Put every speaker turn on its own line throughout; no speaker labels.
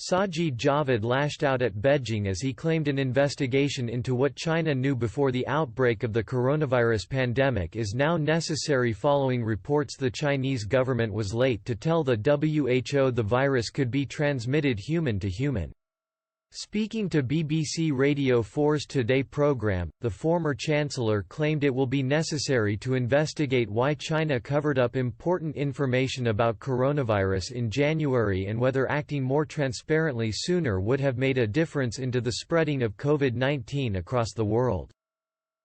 Sajid Javid lashed out at Beijing as he claimed an investigation into what China knew before the outbreak of the coronavirus pandemic is now necessary following reports the Chinese government was late to tell the WHO the virus could be transmitted human to human. Speaking to BBC Radio 4's Today programme, the former chancellor claimed it will be necessary to investigate why China covered up important information about coronavirus in January and whether acting more transparently sooner would have made a difference into the spreading of COVID-19 across the world.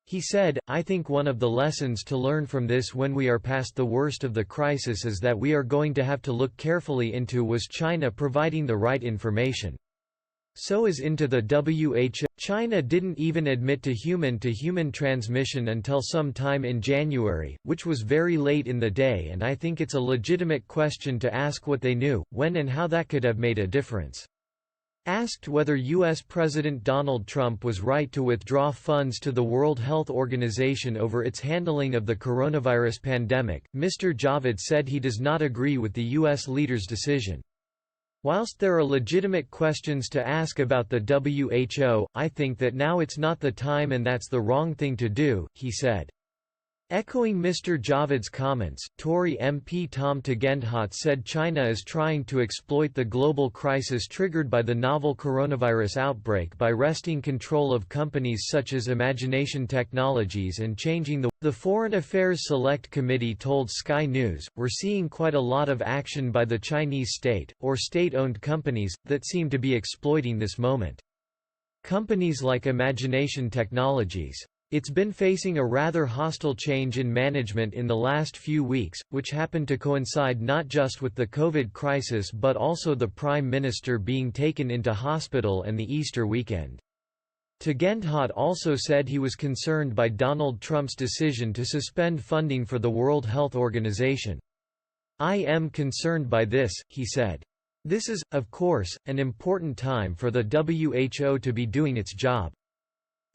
He said, "I think one of the lessons to learn from this when we are past the worst of the crisis is that we are going to have to look carefully into was China providing the right information. So is into the WHO. China didn't even admit to human-to-human transmission until some time in January, which was very late in the day, and I think it's a legitimate question to ask what they knew, when and how that could have made a difference." Asked whether U.S. President Donald Trump was right to withdraw funds to the World Health Organization over its handling of the coronavirus pandemic, Mr. Javid said he does not agree with the U.S. leader's decision. "Whilst there are legitimate questions to ask about the WHO, I think that now it's not the time and that's the wrong thing to do," he said. Echoing Mr. Javid's comments, Tory MP Tom Tugendhat said China is trying to exploit the global crisis triggered by the novel coronavirus outbreak by wresting control of companies such as Imagination Technologies and changing the Foreign Affairs Select Committee told Sky News, "We're seeing quite a lot of action by the Chinese state, or state-owned companies, that seem to be exploiting this moment. Companies like Imagination Technologies. It's been facing a rather hostile change in management in the last few weeks, which happened to coincide not just with the COVID crisis but also the Prime Minister being taken into hospital and the Easter weekend." Tugendhat also said he was concerned by Donald Trump's decision to suspend funding for the World Health Organization. "I am concerned by this," he said. "This is, of course, an important time for the WHO to be doing its job.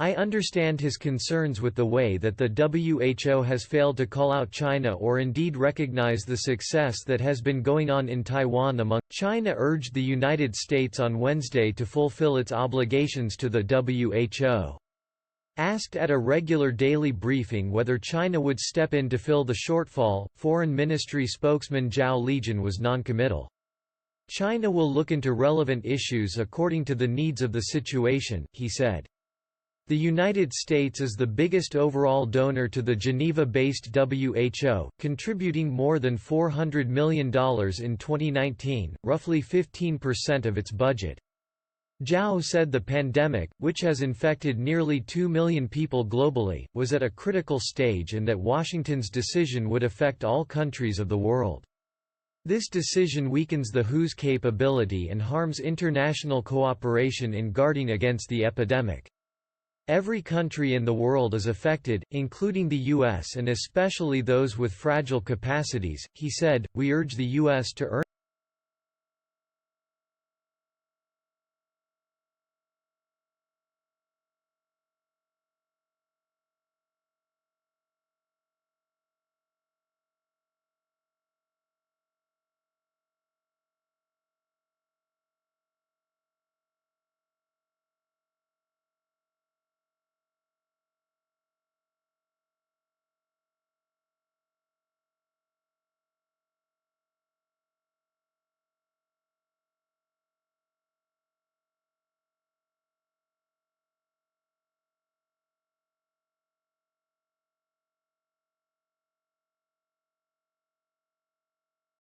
I understand his concerns with the way that the WHO has failed to call out China or indeed recognize the success that has been going on in Taiwan among." China urged the United States on Wednesday to fulfill its obligations to the WHO. Asked at a regular daily briefing whether China would step in to fill the shortfall, Foreign Ministry spokesman Zhao Lijian was non-committal. "China will look into relevant issues according to the needs of the situation," he said. The United States is the biggest overall donor to the Geneva-based WHO, contributing more than $400 million in 2019, roughly 15% of its budget. Zhao said the pandemic, which has infected nearly 2 million people globally, was at a critical stage and that Washington's decision would affect all countries of the world. This decision weakens the WHO's capability and harms international cooperation in guarding against the epidemic. Every country in the world is affected, including the U.S. and especially those with fragile capacities, he said. "We urge the U.S. to earn